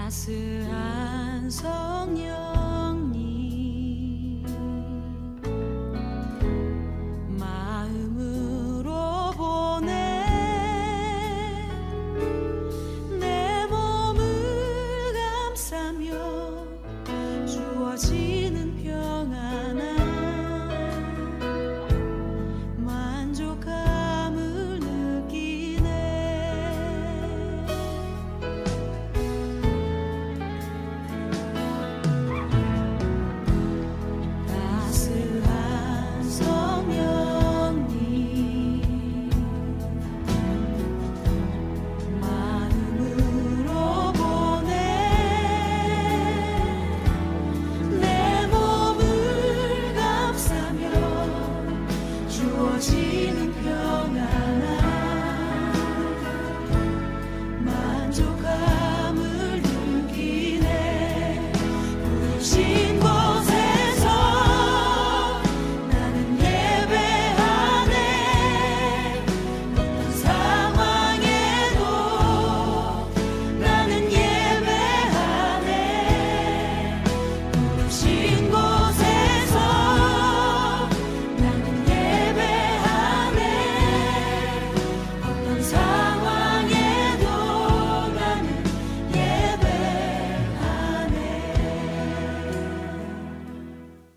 따스한 성령님 마음으로 보내 내 몸을 감싸며 주어지는 평안한 만족감을 느끼네.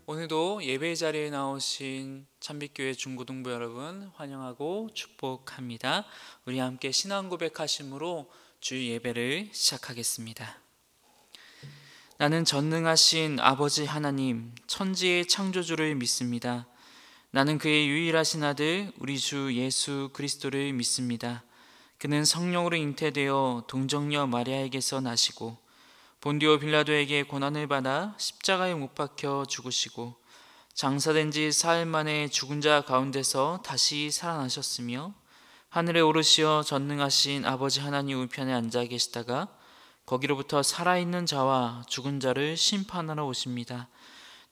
오늘도 예배 자리에 나오신 참빛교회 중고등부 여러분 환영하고 축복합니다. 우리 함께 신앙 고백하심으로 주 예배를 시작하겠습니다. 나는 전능하신 아버지 하나님, 천지의 창조주를 믿습니다. 나는 그의 유일하신 아들 우리 주 예수 그리스도를 믿습니다. 그는 성령으로 잉태되어 동정녀 마리아에게서 나시고 본디오 빌라도에게 고난을 받아 십자가에 못 박혀 죽으시고 장사된 지 사흘 만에 죽은 자 가운데서 다시 살아나셨으며 하늘에 오르시어 전능하신 아버지 하나님 우편에 앉아 계시다가 거기로부터 살아있는 자와 죽은 자를 심판하러 오십니다.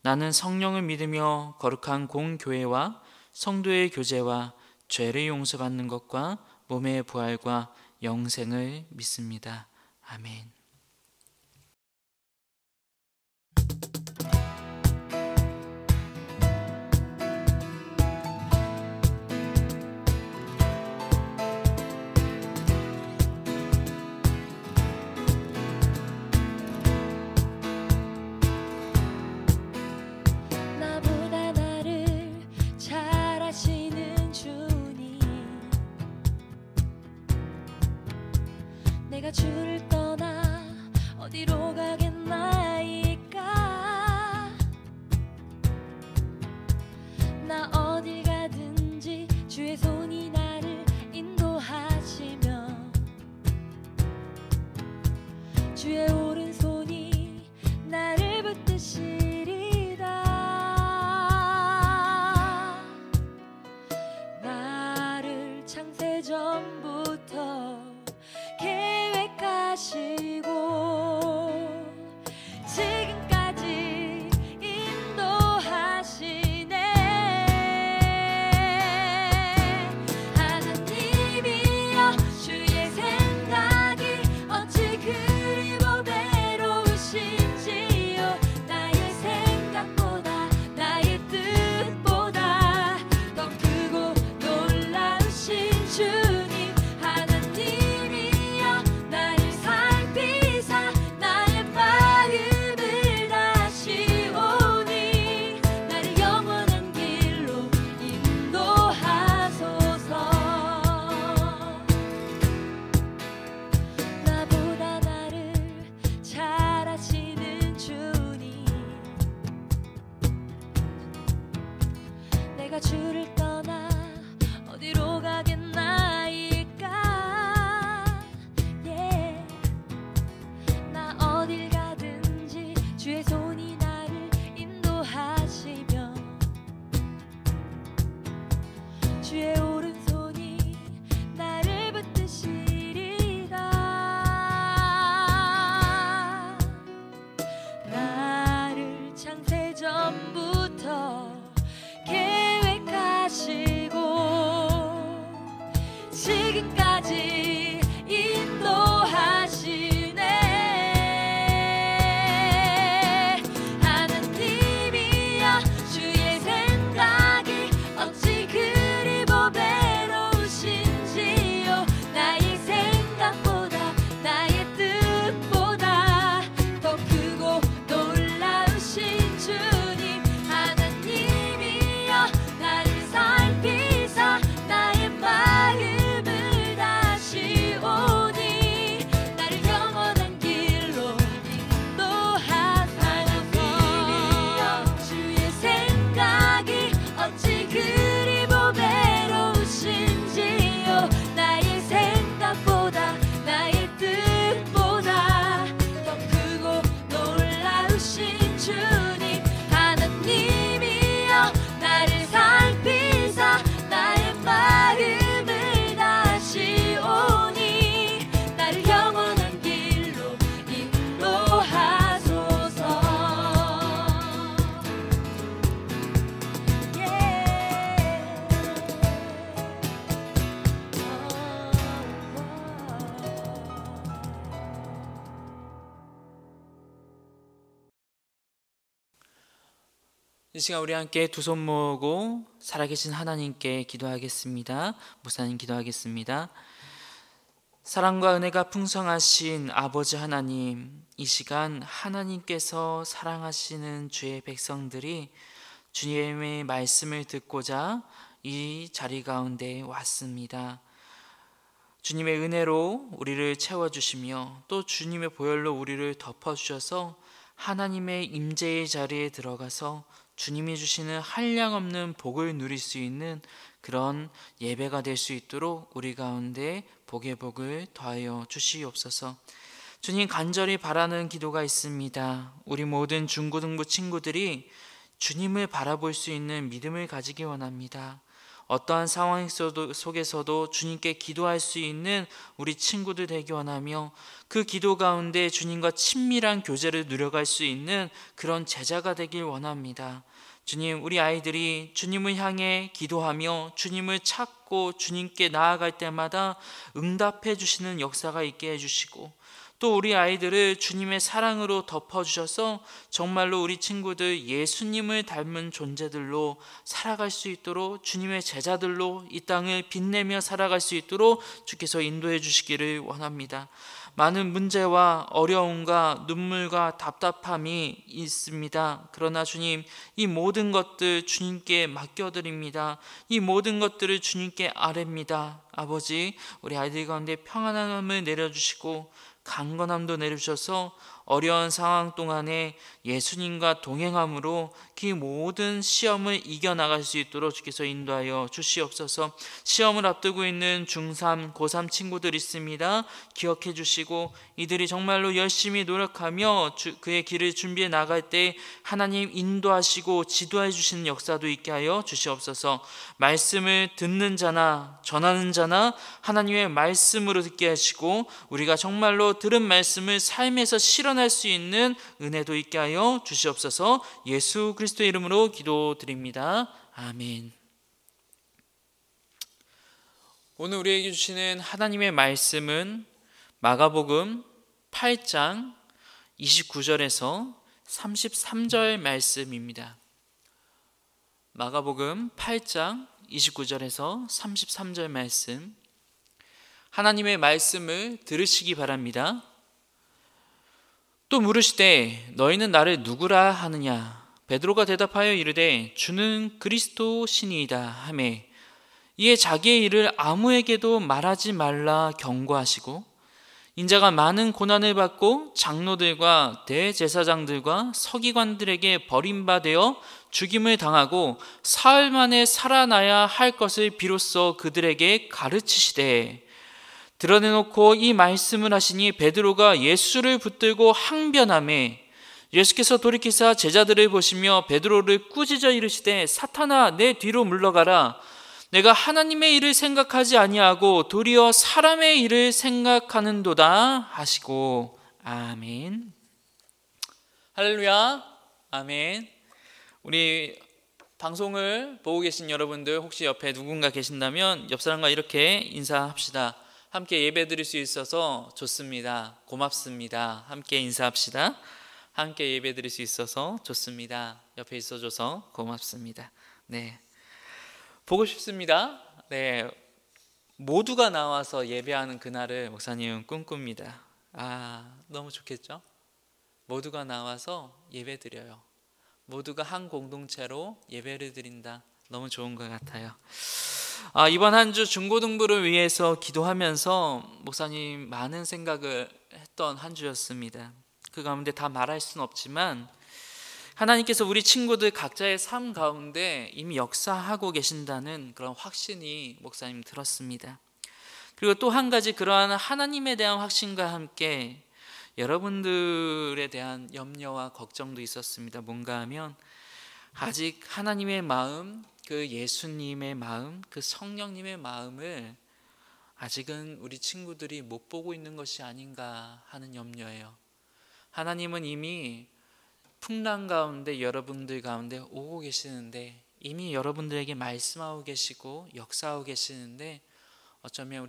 나는 성령을 믿으며 거룩한 공교회와 성도의 교제와 죄를 용서받는 것과 몸의 부활과 영생을 믿습니다. 아멘. 내가 주를 떠나 어디로 가겠나이까. 나 어딜 가든지 주의 손이 나를 인도하시며 주의 오른손이 나를 붙드시리라. 나를 창세전부터 계획하시고 지금까지 인도하시네. 하나님이여 주의 생각이 어찌 그리 보배로우신지요. 나의 생각보다 나의 뜻보다 더 크고 놀라우신 주님. 하나님이여 나를 살 지금까지 인도하시네. 하나님이여 주의 생각이 어찌 그리 보배로우신지요. 나의 생각보다 나의 뜻보다 더 크고 놀라우신 주님. 하나님이여 나를 살피사 나의 마음을 다시오니 나를 영원한 길로 인도하소서. 하나님이여 주의 생각이 어찌 그리 보배로우신지요. 나의 생각보다 나의 뜻보다 더 크고 놀라우신 주님. 하나님이여 나를 살피사 나의 마음을 다시오니 나를 영원한 길로 인도하소서. 이 시간 우리 함께 두 손 모으고 살아계신 하나님께 기도하겠습니다. 목사님 기도하겠습니다. 사랑과 은혜가 풍성하신 아버지 하나님, 이 시간 하나님께서 사랑하시는 주의 백성들이 주님의 말씀을 듣고자 이 자리 가운데 왔습니다. 주님의 은혜로 우리를 채워주시며 또 주님의 보혈로 우리를 덮어주셔서 하나님의 임재의 자리에 들어가서 주님이 주시는 한량없는 복을 누릴 수 있는 그런 예배가 될 수 있도록 우리 가운데 복의 복을 더하여 주시옵소서. 주님, 간절히 바라는 기도가 있습니다. 우리 모든 중고등부 친구들이 주님을 바라볼 수 있는 믿음을 가지기 원합니다. 어떠한 상황 속에서도 주님께 기도할 수 있는 우리 친구들 되기 원하며 그 기도 가운데 주님과 친밀한 교제를 누려갈 수 있는 그런 제자가 되길 원합니다. 주님, 우리 아이들이 주님을 향해 기도하며 주님을 찾고 주님께 나아갈 때마다 응답해 주시는 역사가 있게 해주시고 또 우리 아이들을 주님의 사랑으로 덮어주셔서 정말로 우리 친구들 예수님을 닮은 존재들로 살아갈 수 있도록 주님의 제자들로 이 땅을 빛내며 살아갈 수 있도록 주께서 인도해 주시기를 원합니다. 많은 문제와 어려움과 눈물과 답답함이 있습니다. 그러나 주님, 이 모든 것들 주님께 맡겨드립니다. 이 모든 것들을 주님께 아뢰입니다. 아버지, 우리 아이들 가운데 평안함을 내려주시고 강건함도 내려주셔서 어려운 상황 동안에 예수님과 동행함으로 그 모든 시험을 이겨나갈 수 있도록 주께서 인도하여 주시옵소서. 시험을 앞두고 있는 중3, 고3 친구들 있습니다. 기억해 주시고 이들이 정말로 열심히 노력하며 그의 길을 준비해 나갈 때 하나님 인도하시고 지도해 주시는 역사도 있게 하여 주시옵소서. 말씀을 듣는 자나 전하는 자나 하나님의 말씀으로 듣게 하시고 우리가 정말로 들은 말씀을 삶에서 실현할 수 있는 은혜도 있게 하여 주시옵소서. 예수 그리스도의 이름으로 기도드립니다. 아멘. 오늘 우리에게 주시는 하나님의 말씀은 마가복음 8장 29절에서 33절 말씀입니다. 마가복음 8장 29절에서 33절 말씀, 하나님의 말씀을 들으시기 바랍니다. 또 물으시되 너희는 나를 누구라 하느냐? 베드로가 대답하여 이르되 주는 그리스도시니이다 하매 이에 자기의 일을 아무에게도 말하지 말라 경고하시고 인자가 많은 고난을 받고 장로들과 대제사장들과 서기관들에게 버림받아 죽임을 당하고 사흘 만에 살아나야 할 것을 비로소 그들에게 가르치시되 드러내놓고 이 말씀을 하시니 베드로가 예수를 붙들고 항변하매 예수께서 돌이키사 제자들을 보시며 베드로를 꾸짖어 이르시되 사탄아 내 뒤로 물러가라. 내가 하나님의 일을 생각하지 아니하고 도리어 사람의 일을 생각하는도다 하시고. 아멘. 할렐루야. 아멘. 우리 방송을 보고 계신 여러분들 혹시 옆에 누군가 계신다면 옆 사람과 이렇게 인사합시다. 함께 예배 드릴 수 있어서 좋습니다. 고맙습니다. 함께 인사합시다. 함께 예배 드릴 수 있어서 좋습니다. 옆에 있어줘서 고맙습니다. 네, 보고 싶습니다. 네, 모두가 나와서 예배하는 그날을 목사님은 꿈꿉니다. 너무 좋겠죠? 모두가 나와서 예배 드려요. 모두가 한 공동체로 예배를 드린다. 너무 좋은 것 같아요. 이번 한 주 중고등부를 위해서 기도하면서 목사님 많은 생각을 했던 한 주였습니다. 그 가운데 다 말할 수는 없지만 하나님께서 우리 친구들 각자의 삶 가운데 이미 역사하고 계신다는 그런 확신이 목사님 들었습니다. 그리고 또 한 가지 그러한 하나님에 대한 확신과 함께 여러분들에 대한 염려와 걱정도 있었습니다. 뭔가 하면 아직 하나님의 마음, 그 예수님의 마음, 그 성령님의 마음을 아직은 우리 친구들이 못 보고 있는 것이 아닌가 하는 염려예요. 하나님은 이미 풍랑 가운데 여러분들 가운데 오고 계시는데 이미 여러분들에게 말씀하고 계시고 역사하고 계시는데 어쩌면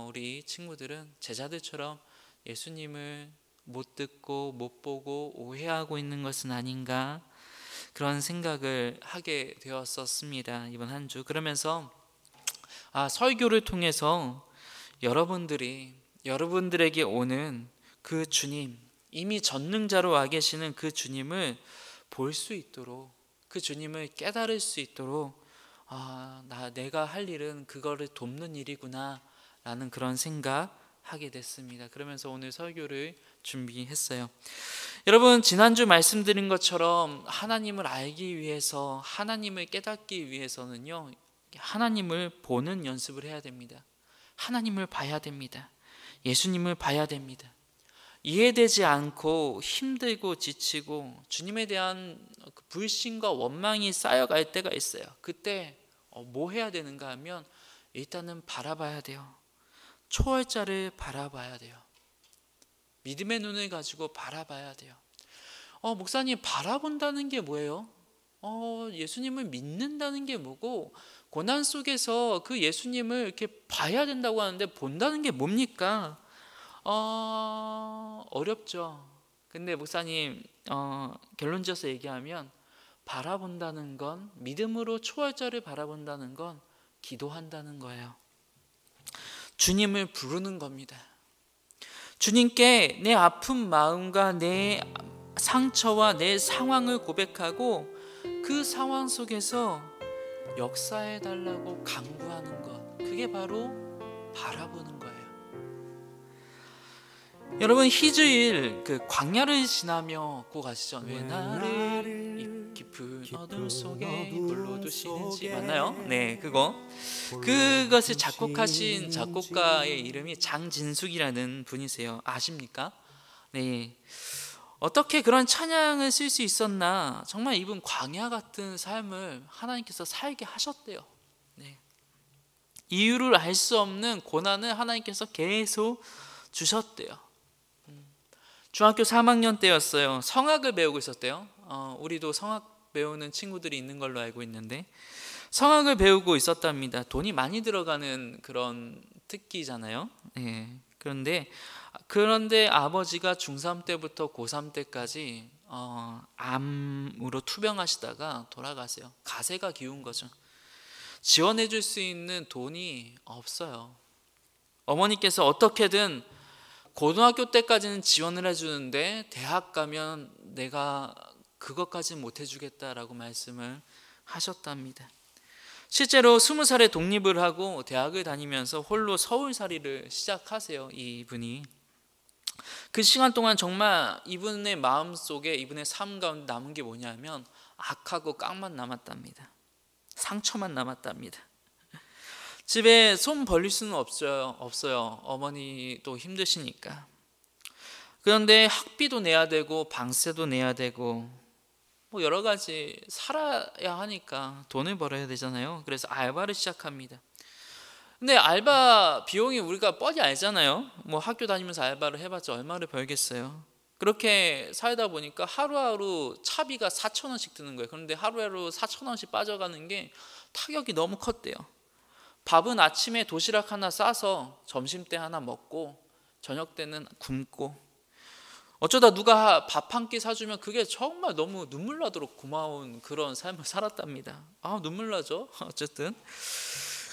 우리 친구들은 제자들처럼 예수님을 못 듣고 못 보고 오해하고 있는 것은 아닌가 그런 생각을 하게 되었었습니다. 이번 한 주 그러면서 설교를 통해서 여러분들에게 오는 그 주님, 이미 전능자로 와 계시는 그 주님을 볼 수 있도록, 그 주님을 깨달을 수 있도록 내가 할 일은 그거를 돕는 일이구나 라는 그런 생각하게 됐습니다. 그러면서 오늘 설교를 준비했어요. 여러분, 지난주 말씀드린 것처럼 하나님을 알기 위해서, 하나님을 깨닫기 위해서는요, 하나님을 보는 연습을 해야 됩니다. 하나님을 봐야 됩니다. 예수님을 봐야 됩니다. 이해되지 않고 힘들고 지치고 주님에 대한 불신과 원망이 쌓여갈 때가 있어요. 그때 뭐 해야 되는가 하면 일단은 바라봐야 돼요. 초월자를 바라봐야 돼요. 믿음의 눈을 가지고 바라봐야 돼요. 목사님, 바라본다는 게 뭐예요? 예수님을 믿는다는 게 뭐고 고난 속에서 그 예수님을 이렇게 봐야 된다고 하는데 본다는 게 뭡니까? 어렵죠. 근데 목사님 결론 지어서 얘기하면 바라본다는 건, 믿음으로 초월자를 바라본다는 건 기도한다는 거예요. 주님을 부르는 겁니다. 주님께 내 아픈 마음과 내 상처와 내 상황을 고백하고 그 상황 속에서 역사해 달라고 간구하는 것, 그게 바로 바라보는 거예요. 여러분, 희주일 그 광야를 지나며 곡 아시죠? 왜 나를 이 깊은 어둠 속에 불러두시는지, 맞나요? 네, 그것을 작곡하신 작곡가의 이름이 장진숙이라는 분이세요. 아십니까? 네. 어떻게 그런 찬양을 쓸 수 있었나? 정말 이분 광야 같은 삶을 하나님께서 살게 하셨대요. 네. 이유를 알 수 없는 고난을 하나님께서 계속 주셨대요. 중학교 3학년 때였어요. 성악을 배우고 있었대요. 우리도 성악 배우는 친구들이 있는 걸로 알고 있는데 성악을 배우고 있었답니다. 돈이 많이 들어가는 그런 특기잖아요. 네. 그런데 아버지가 중3 때부터 고3 때까지 암으로 투병하시다가 돌아가세요. 가세가 기운 거죠. 지원해 줄 수 있는 돈이 없어요. 어머니께서 어떻게든 고등학교 때까지는 지원을 해주는데 대학 가면 내가 그것까지는 못 해주겠다라고 말씀을 하셨답니다. 실제로 20살에 독립을 하고 대학을 다니면서 홀로 서울살이를 시작하세요. 이분이 그 시간 동안 정말 이분의 마음속에, 이분의 삶 가운데 남은 게 뭐냐면 악하고 깡만 남았답니다. 상처만 남았답니다. 집에 손 벌릴 수는 없어요. 어머니도 힘드시니까. 그런데 학비도 내야 되고 방세도 내야 되고 여러 가지 살아야 하니까 돈을 벌어야 되잖아요. 그래서 알바를 시작합니다. 근데 알바 비용이 우리가 뻔히 알잖아요. 학교 다니면서 알바를 해봤자 얼마를 벌겠어요. 그렇게 살다 보니까 하루하루 차비가 4,000원씩 드는 거예요. 그런데 하루하루 4,000원씩 빠져가는 게 타격이 너무 컸대요. 밥은 아침에 도시락 하나 싸서 점심 때 하나 먹고 저녁 때는 굶고, 어쩌다 누가 밥 한 끼 사주면 그게 정말 너무 눈물 나도록 고마운 그런 삶을 살았답니다. 눈물 나죠. 어쨌든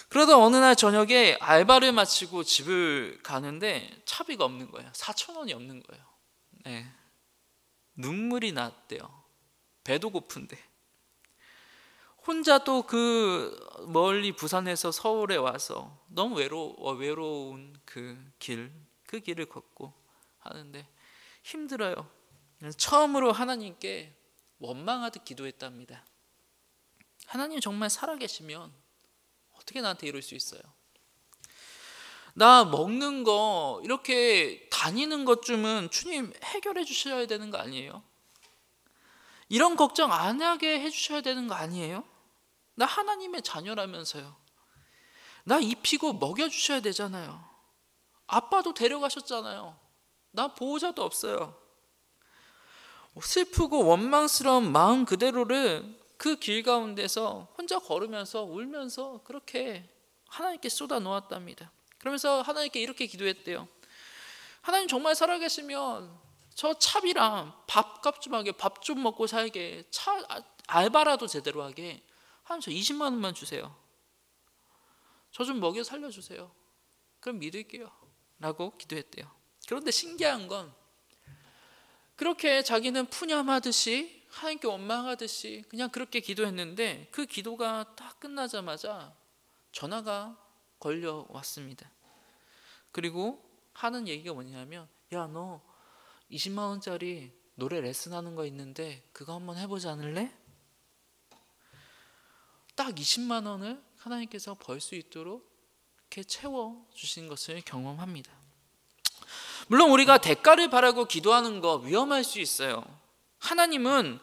그러다 어느 날 저녁에 알바를 마치고 집을 가는데 차비가 없는 거예요. 4,000원이 없는 거예요. 네. 눈물이 났대요. 배도 고픈데. 혼자 또 그 멀리 부산에서 서울에 와서 너무 외로운 그 길을 걷고 하는데 힘들어요. 처음으로 하나님께 원망하듯 기도했답니다. 하나님 정말 살아계시면 어떻게 나한테 이럴 수 있어요? 나 먹는 거 이렇게 다니는 것쯤은 주님 해결해 주셔야 되는 거 아니에요? 이런 걱정 안 하게 해주셔야 되는 거 아니에요? 나 하나님의 자녀라면서요. 나 입히고 먹여주셔야 되잖아요. 아빠도 데려가셨잖아요. 나 보호자도 없어요. 슬프고 원망스러운 마음 그대로를 그 길 가운데서 혼자 걸으면서 울면서 그렇게 하나님께 쏟아 놓았답니다. 그러면서 하나님께 이렇게 기도했대요. 하나님 정말 살아계시면 저 차비랑 밥값 좀 하게, 밥 좀 먹고 살게, 알바라도 제대로 하게, 하나님 저 20만 원만 주세요. 저 좀 먹여 살려주세요. 그럼 믿을게요 라고 기도했대요. 그런데 신기한 건 그렇게 자기는 푸념하듯이 하나님께 원망하듯이 그냥 그렇게 기도했는데 그 기도가 딱 끝나자마자 전화가 걸려왔습니다. 그리고 하는 얘기가 뭐냐면, 야, 너 20만 원짜리 노래 레슨하는 거 있는데 그거 한번 해보지 않을래? 딱 20만 원을 하나님께서 벌 수 있도록 이렇게 채워주신 것을 경험합니다. 물론 우리가 대가를 바라고 기도하는 거 위험할 수 있어요. 하나님은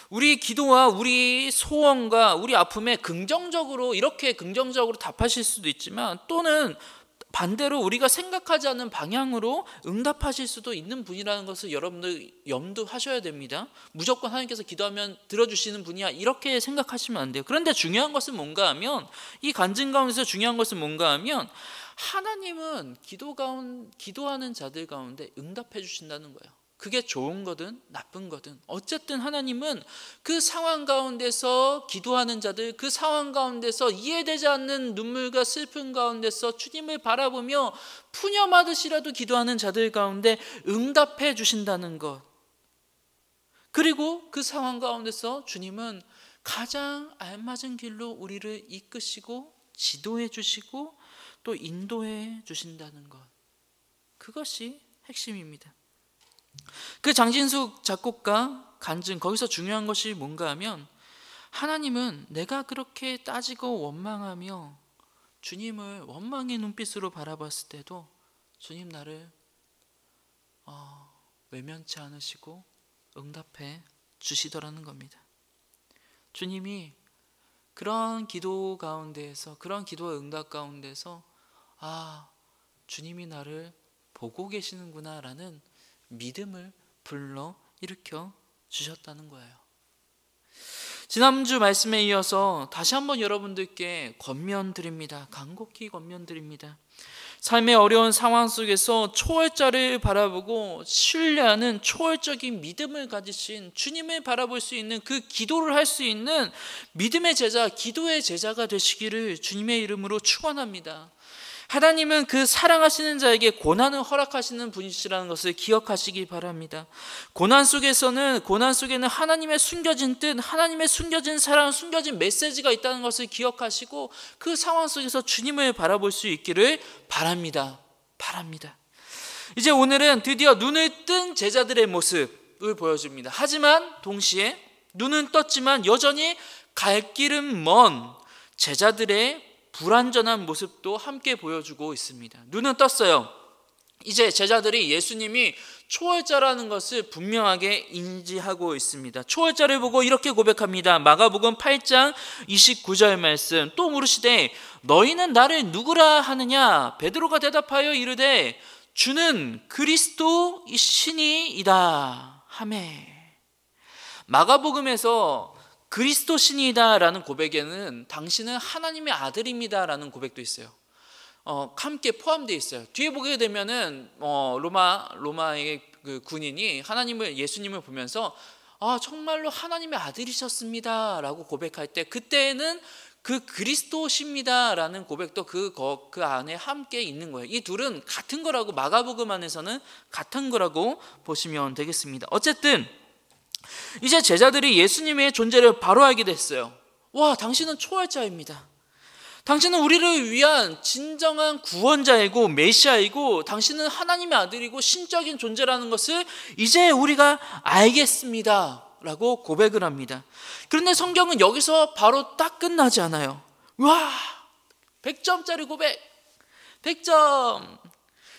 우리 기도와 우리 소원과 우리 아픔에 이렇게 긍정적으로 답하실 수도 있지만, 또는 반대로 우리가 생각하지 않는 방향으로 응답하실 수도 있는 분이라는 것을 여러분들 염두하셔야 됩니다. 무조건 하나님께서 기도하면 들어주시는 분이야 이렇게 생각하시면 안 돼요. 그런데 중요한 것은 뭔가 하면, 이 간증 가운데서 중요한 것은 뭔가 하면, 하나님은 기도하는 자들 가운데 응답해 주신다는 거예요. 그게 좋은 거든 나쁜 거든 어쨌든 하나님은 그 상황 가운데서 기도하는 자들, 그 상황 가운데서 이해되지 않는 눈물과 슬픔 가운데서 주님을 바라보며 푸념하듯이라도 기도하는 자들 가운데 응답해 주신다는 것. 그리고 그 상황 가운데서 주님은 가장 알맞은 길로 우리를 이끄시고 지도해 주시고 또 인도해 주신다는 것. 그것이 핵심입니다. 그 장진숙 작곡가 간증, 거기서 중요한 것이 뭔가 하면, 하나님은 내가 그렇게 따지고 원망하며 주님을 원망의 눈빛으로 바라봤을 때도 주님 나를 외면치 않으시고 응답해 주시더라는 겁니다. 주님이 그런 기도 가운데에서, 그런 기도와 응답 가운데서 주님이 나를 보고 계시는구나 라는 믿음을 불러 일으켜 주셨다는 거예요. 지난주 말씀에 이어서 다시 한번 여러분들께 권면드립니다. 간곡히 권면드립니다. 삶의 어려운 상황 속에서 초월자를 바라보고 신뢰하는 초월적인 믿음을 가지신 주님을 바라볼 수 있는 그 기도를 할 수 있는 믿음의 제자, 기도의 제자가 되시기를 주님의 이름으로 축원합니다. 하나님은 그 사랑하시는 자에게 고난을 허락하시는 분이시라는 것을 기억하시기 바랍니다. 고난 속에는 하나님의 숨겨진 뜻, 하나님의 숨겨진 사랑, 숨겨진 메시지가 있다는 것을 기억하시고 그 상황 속에서 주님을 바라볼 수 있기를 바랍니다. 이제 오늘은 드디어 눈을 뜬 제자들의 모습을 보여줍니다. 하지만 동시에 눈은 떴지만 여전히 갈 길은 먼 제자들의 불완전한 모습도 함께 보여주고 있습니다. 눈은 떴어요. 이제 제자들이 예수님이 초월자라는 것을 분명하게 인지하고 있습니다. 초월자를 보고 이렇게 고백합니다. 마가복음 8장 29절 말씀. 또 물으시되 너희는 나를 누구라 하느냐? 베드로가 대답하여 이르되 주는 그리스도 신이이다 하매. 마가복음에서 그리스도 신이다라는 고백에는 당신은 하나님의 아들입니다라는 고백도 있어요. 함께 포함되어 있어요. 뒤에 보게 되면은 로마의 그 군인이 예수님을 보면서 정말로 하나님의 아들이셨습니다라고 고백할 때, 그때는 그 그리스도십니다라는 고백도 그 안에 함께 있는 거예요. 이 둘은 같은 거라고, 마가복음 안에서는 같은 거라고 보시면 되겠습니다. 어쨌든 이제 제자들이 예수님의 존재를 바로 알게 됐어요. 와, 당신은 초월자입니다. 당신은 우리를 위한 진정한 구원자이고 메시아이고 당신은 하나님의 아들이고 신적인 존재라는 것을 이제 우리가 알겠습니다 라고 고백을 합니다. 그런데 성경은 여기서 바로 딱 끝나지 않아요. 와, 100점짜리 고백, 100점.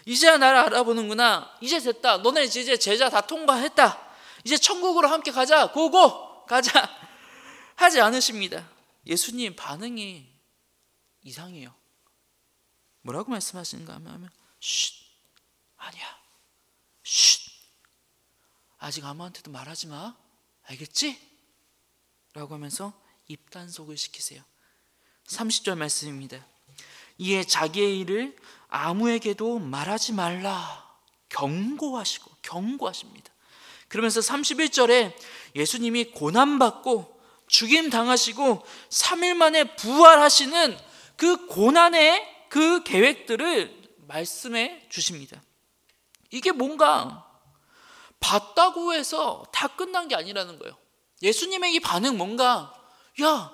이제야 나를 알아보는구나. 이제 됐다. 너네 이제 제자 다 통과했다. 이제 천국으로 함께 가자. 고고 가자 하지 않으십니다. 예수님 반응이 이상해요. 뭐라고 말씀하시는가 하면 아니야, 아직 아무한테도 말하지 마, 알겠지? 라고 하면서 입단속을 시키세요. 30절 말씀입니다. 이에 자기의 일을 아무에게도 말하지 말라 경고하십니다. 그러면서 31절에 예수님이 고난받고 죽임당하시고 3일 만에 부활하시는 그 고난의 그 계획들을 말씀해 주십니다. 이게 뭔가 봤다고 해서 다 끝난 게 아니라는 거예요. 예수님의 이 반응 뭔가 야,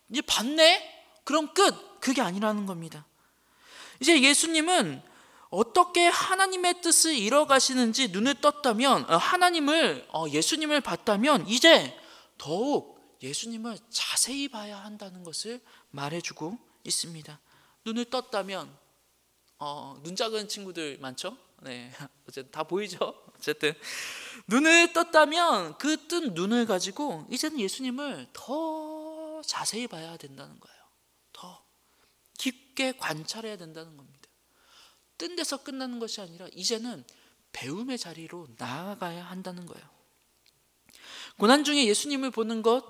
이제 봤네? 그럼 끝! 그게 아니라는 겁니다. 이제 예수님은 어떻게 하나님의 뜻을 이뤄가시는지 눈을 떴다면, 예수님을 봤다면 이제 더욱 예수님을 자세히 봐야 한다는 것을 말해주고 있습니다. 눈을 떴다면, 눈 작은 친구들 많죠? 네, 어쨌든 다 보이죠? 어쨌든 눈을 떴다면 그 뜬 눈을 가지고 이제는 예수님을 더 자세히 봐야 된다는 거예요. 더 깊게 관찰해야 된다는 겁니다. 뜬 데서 끝나는 것이 아니라 이제는 배움의 자리로 나아가야 한다는 거예요. 고난 중에 예수님을 보는 것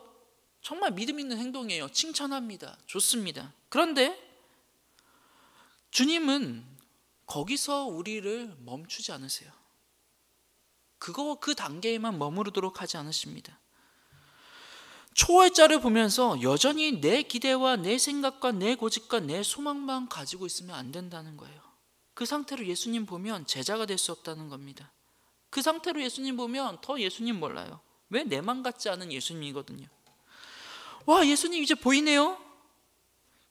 정말 믿음 있는 행동이에요. 칭찬합니다. 좋습니다. 그런데 주님은 거기서 우리를 멈추지 않으세요. 그 단계에만 머무르도록 하지 않으십니다. 초월자를 보면서 여전히 내 기대와 내 생각과 내 고집과 내 소망만 가지고 있으면 안 된다는 거예요. 그 상태로 예수님 보면 제자가 될 수 없다는 겁니다. 그 상태로 예수님 보면 더 예수님 몰라요. 왜 내만 같지 않은 예수님이거든요. 와, 예수님 이제 보이네요.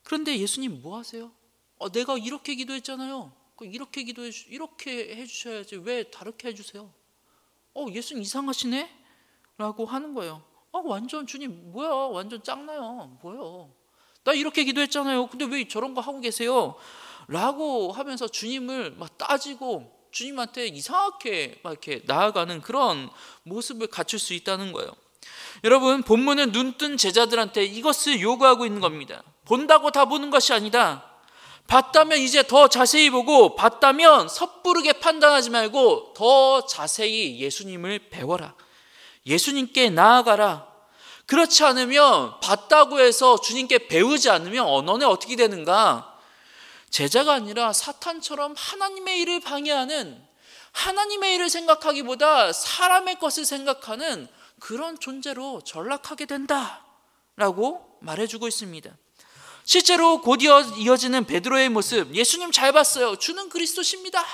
그런데 예수님 뭐 하세요? 내가 이렇게 기도했잖아요. 이렇게 이렇게 해주셔야지 왜 다르게 해주세요? 예수님 이상하시네? 라고 하는 거예요. 완전 주님 뭐야, 완전 짱나요. 뭐요? 나 이렇게 기도했잖아요. 근데 왜 저런 거 하고 계세요? 라고 하면서 주님을 막 따지고 주님한테 이상하게 막 이렇게 나아가는 그런 모습을 갖출 수 있다는 거예요. 여러분, 본문은 눈뜬 제자들한테 이것을 요구하고 있는 겁니다. 본다고 다 보는 것이 아니다. 봤다면 이제 더 자세히 보고, 봤다면 섣부르게 판단하지 말고 더 자세히 예수님을 배워라. 예수님께 나아가라. 그렇지 않으면, 봤다고 해서 주님께 배우지 않으면 너네 어떻게 되는가? 제자가 아니라 사탄처럼 하나님의 일을 방해하는, 하나님의 일을 생각하기보다 사람의 것을 생각하는 그런 존재로 전락하게 된다라고 말해주고 있습니다. 실제로 곧 이어지는 베드로의 모습, 예수님 잘 봤어요. 주는 그리스도십니다.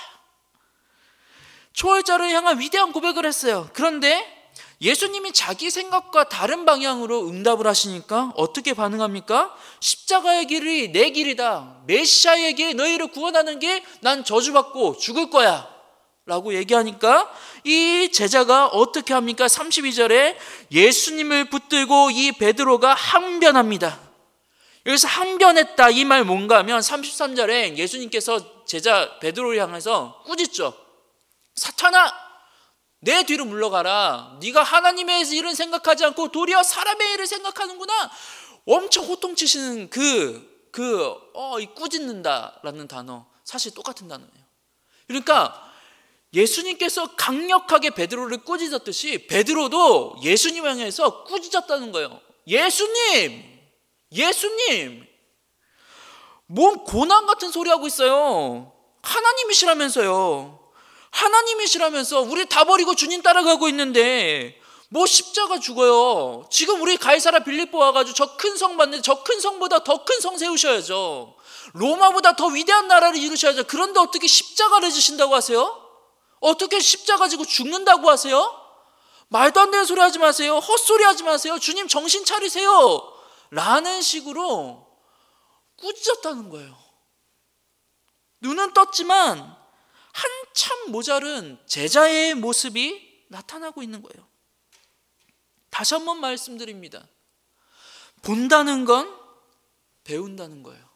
초월자를 향한 위대한 고백을 했어요. 그런데 예수님이 자기 생각과 다른 방향으로 응답을 하시니까 어떻게 반응합니까? 십자가의 길이 내 길이다. 메시아의 길, 너희를 구원하는 길, 난 저주받고 죽을 거야 라고 얘기하니까 이 제자가 어떻게 합니까? 32절에 예수님을 붙들고 이 베드로가 항변합니다. 여기서 항변했다 이 말 뭔가 하면 33절에 예수님께서 제자 베드로를 향해서 꾸짖죠. 사탄아, 내 뒤로 물러가라. 네가 하나님의 일은 생각하지 않고 도리어 사람의 일을 생각하는구나. 엄청 호통치시는 이 꾸짖는다라는 단어, 사실 똑같은 단어예요. 그러니까 예수님께서 강력하게 베드로를 꾸짖었듯이 베드로도 예수님 향해서 꾸짖었다는 거예요. 예수님! 뭔 고난 같은 소리 하고 있어요. 하나님이시라면서 우리 다 버리고 주님 따라가고 있는데 뭐 십자가 죽어요. 지금 우리 가이사랴 빌립보 와가지고 저 큰 성 봤는데 저 큰 성보다 더 큰 성 세우셔야죠. 로마보다 더 위대한 나라를 이루셔야죠. 그런데 어떻게 십자가를 지신다고 하세요? 어떻게 십자가 지고 죽는다고 하세요? 말도 안 되는 소리 하지 마세요. 헛소리 하지 마세요. 주님 정신 차리세요. 라는 식으로 꾸짖었다는 거예요. 눈은 떴지만 한참 모자른 제자의 모습이 나타나고 있는 거예요. 다시 한번 말씀드립니다. 본다는 건 배운다는 거예요.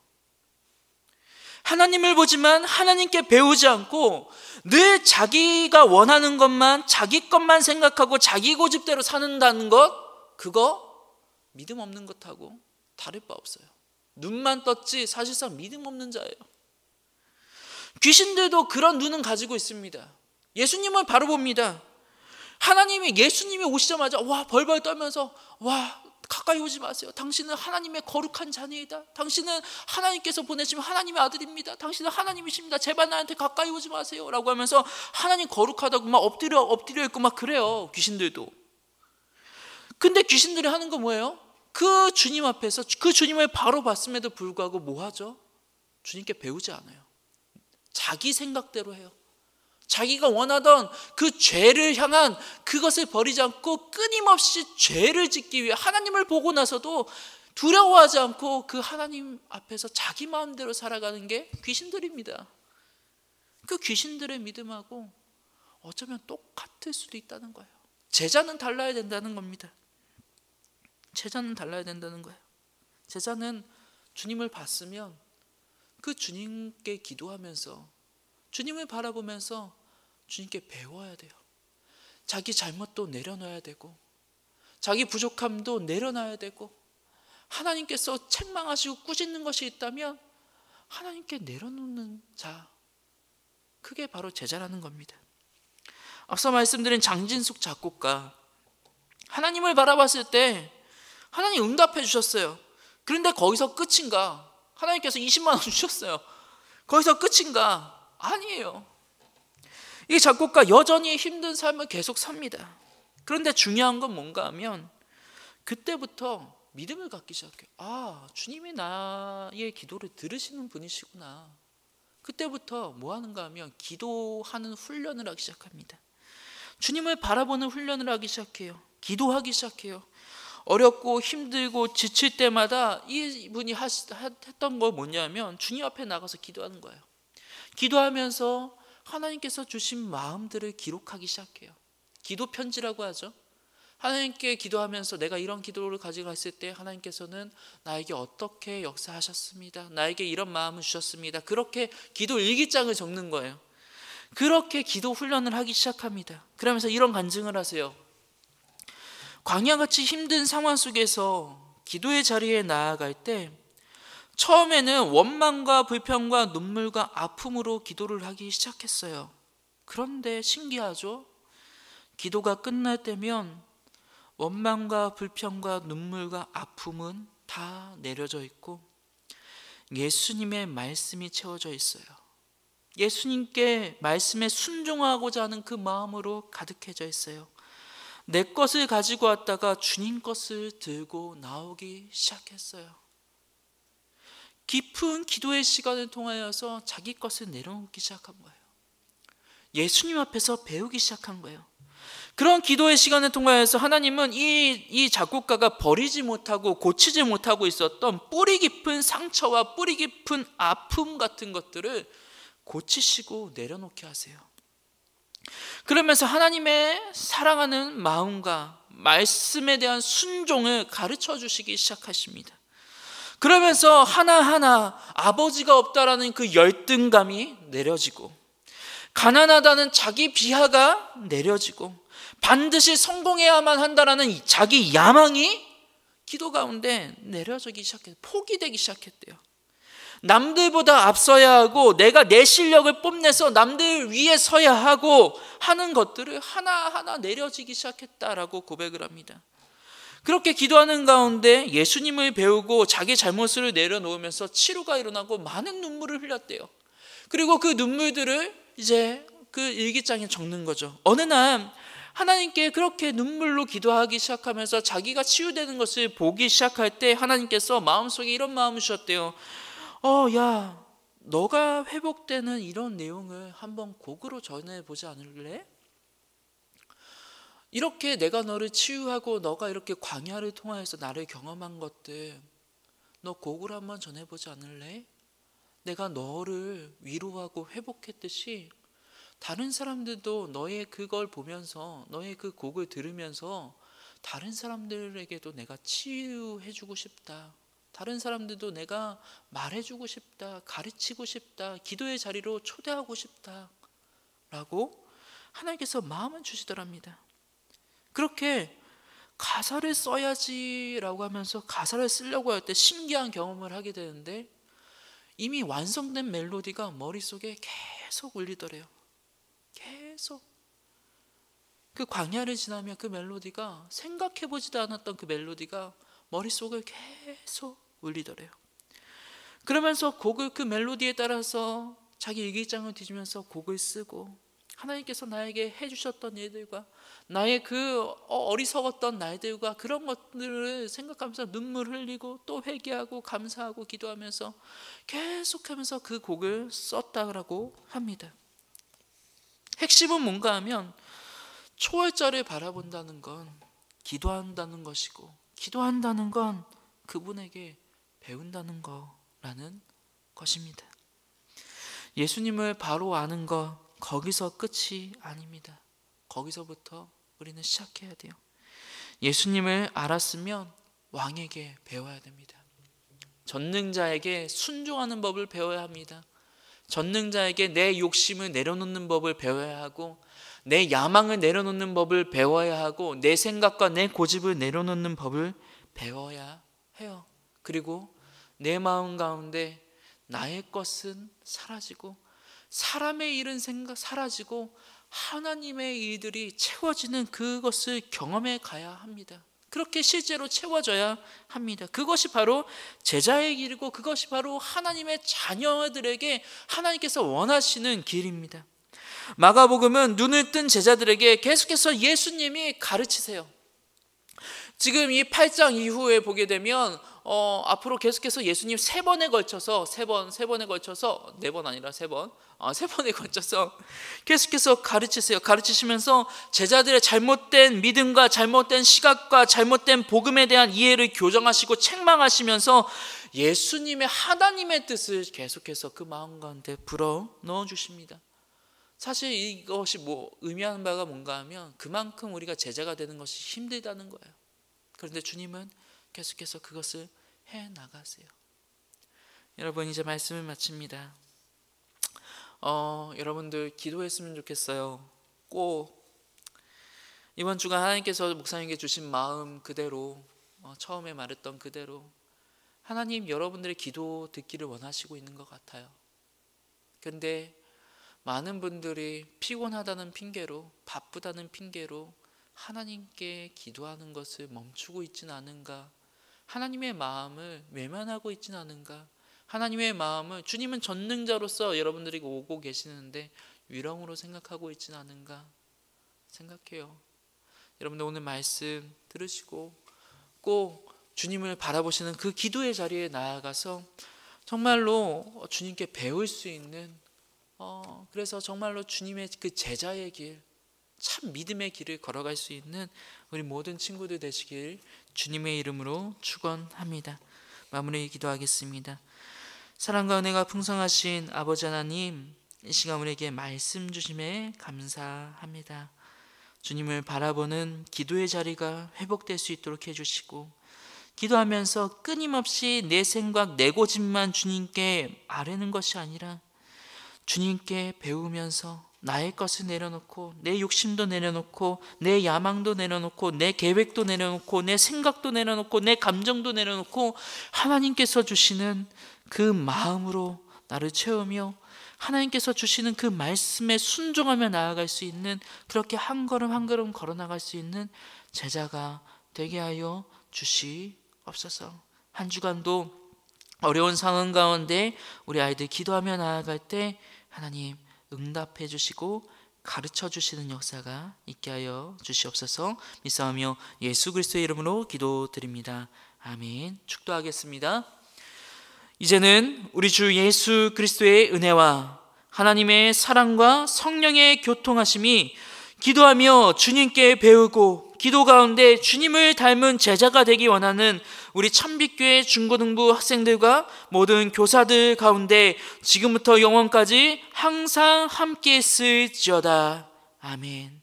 하나님을 보지만 하나님께 배우지 않고 늘 자기가 원하는 것만, 자기 것만 생각하고 자기 고집대로 사는다는 것, 그거 믿음 없는 것하고 다를 바 없어요. 눈만 떴지 사실상 믿음 없는 자예요. 귀신들도 그런 눈은 가지고 있습니다. 예수님을 바로 봅니다. 예수님이 오시자마자 벌벌 떨면서 가까이 오지 마세요. 당신은 하나님의 거룩한 자녀이다. 당신은 하나님께서 보내신 하나님의 아들입니다. 당신은 하나님이십니다. 제발 나한테 가까이 오지 마세요. 라고 하면서 하나님 거룩하다고 막 엎드려 있고 막 그래요. 귀신들도. 근데 귀신들이 하는 거 뭐예요? 그 주님 앞에서 그 주님을 바로 봤음에도 불구하고 뭐 하죠? 주님께 배우지 않아요. 자기 생각대로 해요. 자기가 원하던 그 죄를 향한 그것을 버리지 않고 끊임없이 죄를 짓기 위해 하나님을 보고 나서도 두려워하지 않고 그 하나님 앞에서 자기 마음대로 살아가는 게 귀신들입니다. 그 귀신들의 믿음하고 어쩌면 똑같을 수도 있다는 거예요. 제자는 달라야 된다는 겁니다. 제자는 달라야 된다는 거예요. 제자는 주님을 봤으면 그 주님께 기도하면서 주님을 바라보면서 주님께 배워야 돼요. 자기 잘못도 내려놔야 되고 자기 부족함도 내려놔야 되고 하나님께서 책망하시고 꾸짖는 것이 있다면 하나님께 내려놓는 자, 그게 바로 제자라는 겁니다. 앞서 말씀드린 장진숙 작곡가, 하나님을 바라봤을 때 하나님 응답해 주셨어요. 그런데 거기서 끝인가? 하나님께서 20만 원 주셨어요. 거기서 끝인가? 아니에요. 이 작곡가 여전히 힘든 삶을 계속 삽니다. 그런데 중요한 건 뭔가 하면 그때부터 믿음을 갖기 시작해요. 주님이 나의 기도를 들으시는 분이시구나. 그때부터 뭐 하는가 하면 기도하는 훈련을 하기 시작합니다. 주님을 바라보는 훈련을 하기 시작해요. 기도하기 시작해요. 어렵고 힘들고 지칠 때마다 이분이 했던 거 뭐냐면 주님 앞에 나가서 기도하는 거예요. 기도하면서 하나님께서 주신 마음들을 기록하기 시작해요. 기도 편지라고 하죠. 하나님께 기도하면서 내가 이런 기도를 가지고 갔을 때 하나님께서는 나에게 어떻게 역사하셨습니다. 나에게 이런 마음을 주셨습니다. 그렇게 기도 일기장을 적는 거예요. 그렇게 기도 훈련을 하기 시작합니다. 그러면서 이런 간증을 하세요. 광야같이 힘든 상황 속에서 기도의 자리에 나아갈 때 처음에는 원망과 불평과 눈물과 아픔으로 기도를 하기 시작했어요. 그런데 신기하죠? 기도가 끝날 때면 원망과 불평과 눈물과 아픔은 다 내려져 있고 예수님의 말씀이 채워져 있어요. 예수님께 말씀에 순종하고자 하는 그 마음으로 가득해져 있어요. 내 것을 가지고 왔다가 주님 것을 들고 나오기 시작했어요. 깊은 기도의 시간을 통하여서 자기 것을 내려놓기 시작한 거예요. 예수님 앞에서 배우기 시작한 거예요. 그런 기도의 시간을 통하여서 하나님은 이 작곡가가 버리지 못하고 고치지 못하고 있었던 뿌리 깊은 상처와 뿌리 깊은 아픔 같은 것들을 고치시고 내려놓게 하세요. 그러면서 하나님의 사랑하는 마음과 말씀에 대한 순종을 가르쳐 주시기 시작하십니다. 그러면서 하나하나 아버지가 없다라는 그 열등감이 내려지고 가난하다는 자기 비하가 내려지고 반드시 성공해야만 한다라는 자기 야망이 기도 가운데 내려지기 시작했어요. 포기되기 시작했대요. 남들보다 앞서야 하고 내가 내 실력을 뽐내서 남들 위에 서야 하고 하는 것들을 하나하나 내려지기 시작했다라고 고백을 합니다. 그렇게 기도하는 가운데 예수님을 배우고 자기 잘못을 내려놓으면서 치료가 일어나고 많은 눈물을 흘렸대요. 그리고 그 눈물들을 이제 그 일기장에 적는 거죠. 어느 날 하나님께 그렇게 눈물로 기도하기 시작하면서 자기가 치유되는 것을 보기 시작할 때 하나님께서 마음속에 이런 마음을 주셨대요. 야, 너가 회복되는 이런 내용을 한번 곡으로 전해보지 않을래? 이렇게 내가 너를 치유하고 너가 이렇게 광야를 통하여서 나를 경험한 것들 너 곡으로 한번 전해보지 않을래? 내가 너를 위로하고 회복했듯이 다른 사람들도 너의 그걸 보면서 너의 그 곡을 들으면서 다른 사람들에게도 내가 치유해주고 싶다. 다른 사람들도 내가 말해주고 싶다. 가르치고 싶다. 기도의 자리로 초대하고 싶다. 라고 하나님께서 마음을 주시더랍니다. 그렇게 가사를 써야지라고 하면서 가사를 쓰려고 할 때 신기한 경험을 하게 되는데 이미 완성된 멜로디가 머릿속에 계속 울리더래요. 계속 그 광야를 지나면 그 멜로디가 생각해보지도 않았던 그 멜로디가 머릿속을 계속 울리더래요. 그러면서 곡을 그 멜로디에 따라서 자기 일기장을 뒤지면서 곡을 쓰고 하나님께서 나에게 해주셨던 일들과 나의 그 어리석었던 날들과 그런 것들을 생각하면서 눈물 흘리고 또 회개하고 감사하고 기도하면서 계속하면서 그 곡을 썼다고 합니다. 핵심은 뭔가 하면 초월자를 바라본다는 건 기도한다는 것이고 기도한다는 건 그분에게 배운다는 거라는 것입니다. 예수님을 바로 아는 것 거기서 끝이 아닙니다. 거기서부터 우리는 시작해야 돼요. 예수님을 알았으면 왕에게 배워야 됩니다. 전능자에게 순종하는 법을 배워야 합니다. 전능자에게 내 욕심을 내려놓는 법을 배워야 하고 내 야망을 내려놓는 법을 배워야 하고 내 생각과 내 고집을 내려놓는 법을 배워야 해요. 그리고 내 마음 가운데 나의 것은 사라지고 사람의 일은 사라지고 하나님의 일들이 채워지는 그것을 경험해 가야 합니다. 그렇게 실제로 채워져야 합니다. 그것이 바로 제자의 길이고 그것이 바로 하나님의 자녀들에게 하나님께서 원하시는 길입니다. 마가복음은 눈을 뜬 제자들에게 계속해서 예수님이 가르치세요. 지금 이 8장 이후에 보게 되면 앞으로 계속해서 예수님 세 번에 걸쳐서 네 번 아니라 세 번에 걸쳐서 계속해서 가르치세요. 가르치시면서 제자들의 잘못된 믿음과 잘못된 시각과 잘못된 복음에 대한 이해를 교정하시고 책망하시면서 예수님의 하나님의 뜻을 계속해서 그 마음 가운데 불어 넣어 주십니다. 사실 이것이 의미하는 바가 뭔가 하면 그만큼 우리가 제자가 되는 것이 힘들다는 거예요. 그런데 주님은 계속해서 그것을 해 나가세요. 여러분 이제 말씀을 마칩니다. 여러분들 기도했으면 좋겠어요. 꼭 이번 주간 하나님께서 목사님에게 주신 마음 그대로 처음에 말했던 그대로 하나님 여러분들의 기도 듣기를 원하시고 있는 것 같아요. 그런데 많은 분들이 피곤하다는 핑계로 바쁘다는 핑계로 하나님께 기도하는 것을 멈추고 있지는 않은가? 하나님의 마음을 외면하고 있지는 않은가? 하나님의 마음을 주님은 전능자로서 여러분들에게 오고 계시는데 위령으로 생각하고 있지는 않은가? 생각해요. 여러분들 오늘 말씀 들으시고 꼭 주님을 바라보시는 그 기도의 자리에 나아가서 정말로 주님께 배울 수 있는 그래서 정말로 주님의 그 제자의 길, 참 믿음의 길을 걸어갈 수 있는 우리 모든 친구들 되시길 주님의 이름으로 축원합니다. 마무리 기도하겠습니다. 사랑과 은혜가 풍성하신 아버지 하나님, 이 시간 우리에게 말씀 주심에 감사합니다. 주님을 바라보는 기도의 자리가 회복될 수 있도록 해주시고 기도하면서 끊임없이 내 생각, 내 고집만 주님께 아뢰는 것이 아니라 주님께 배우면서 나의 것을 내려놓고 내 욕심도 내려놓고 내 야망도 내려놓고 내 계획도 내려놓고 내 생각도 내려놓고 내 감정도 내려놓고 하나님께서 주시는 그 마음으로 나를 채우며 하나님께서 주시는 그 말씀에 순종하며 나아갈 수 있는, 그렇게 한 걸음 한 걸음 걸어 나갈 수 있는 제자가 되게 하여 주시옵소서. 한 주간도 어려운 상황 가운데 우리 아이들 기도하며 나아갈 때 하나님 응답해 주시고 가르쳐 주시는 역사가 있게 하여 주시옵소서. 믿사오며 예수 그리스도의 이름으로 기도드립니다. 아멘. 축도하겠습니다. 이제는 우리 주 예수 그리스도의 은혜와 하나님의 사랑과 성령의 교통하심이 기도하며 주님께 배우고 기도 가운데 주님을 닮은 제자가 되기 원하는 우리 참빛교회 중고등부 학생들과 모든 교사들 가운데 지금부터 영원까지 항상 함께 있을지어다. 아멘.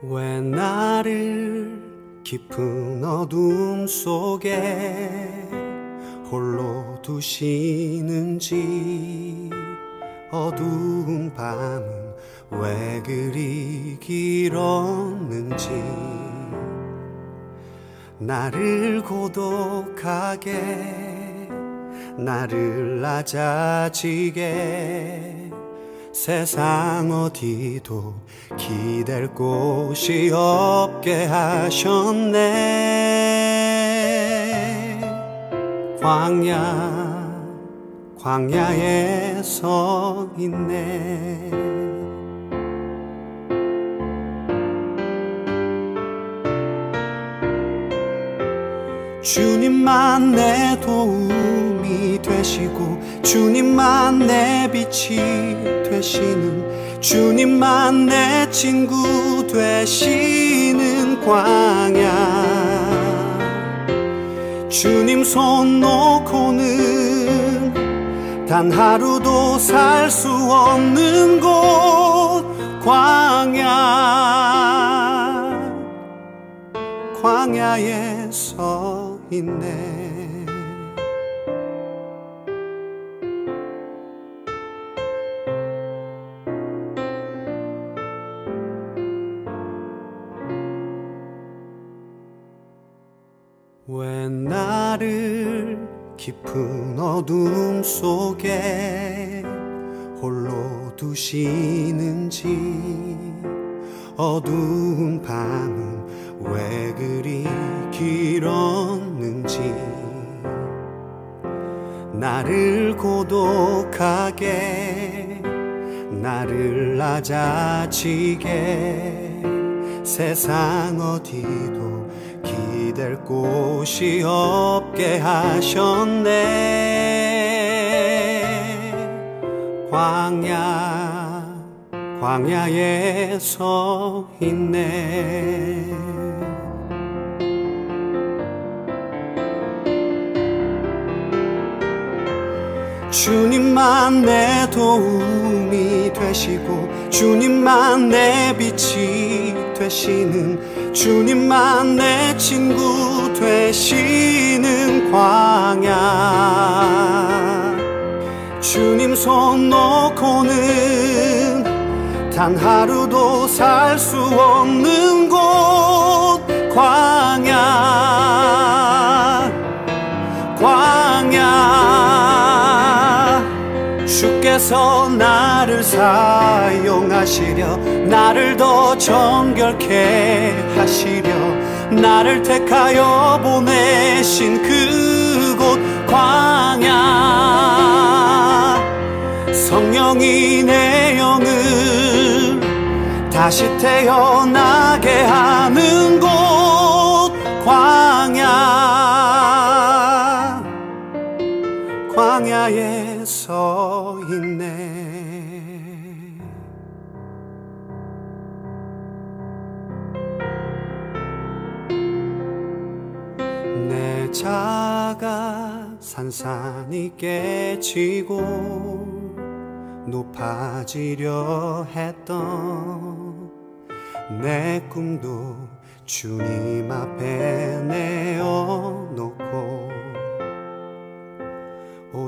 왜 나를 깊은 어둠 속에 홀로 두시는지, 어두운 밤은 왜 그리 길었는지, 나를 고독하게, 나를 낮아지게, 세상 어디도 기댈 곳이 없게 하셨네. 광야에 서 있네. 주님만 내 도움이 되시고, 주님만 내 빛이 되시는, 주님만 내 친구 되시는 광야. 주님 손 놓고는 단 하루도 살 수 없는 곳, 광야에 서 있네. 왜 나를 깊은 어둠 속에 홀로 두시는지, 어두운 밤은 왜 그리 길었는지, 나를 고독하게, 나를 낮아지게, 세상 어디도 기댈 곳이 없게 하셨네. 광야에 서 있네. 주님만 내 도움이 되시고, 주님만 내 빛이 되시는, 주님만 내 친구 되시는 광야. 주님 손 놓고는 단 하루도 살 수 없는 곳, 광야. 주께서 나를 사용하시려, 나를 더 정결케 하시려, 나를 택하여 보내신 그곳 광야. 성령이 내 영을 다시 태어나게 하는 곳, 광야에 서 있네. 내 자가 산산이 깨지고 높아지려 했던 내 꿈도 주님 앞에 내어놓고,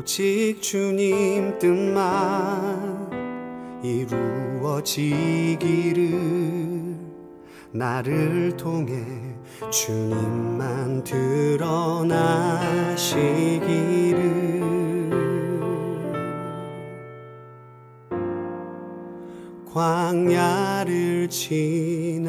오직 주님 뜻만 이루어지기를 나를 통해 주님만 드러나시기를 광야를 지나며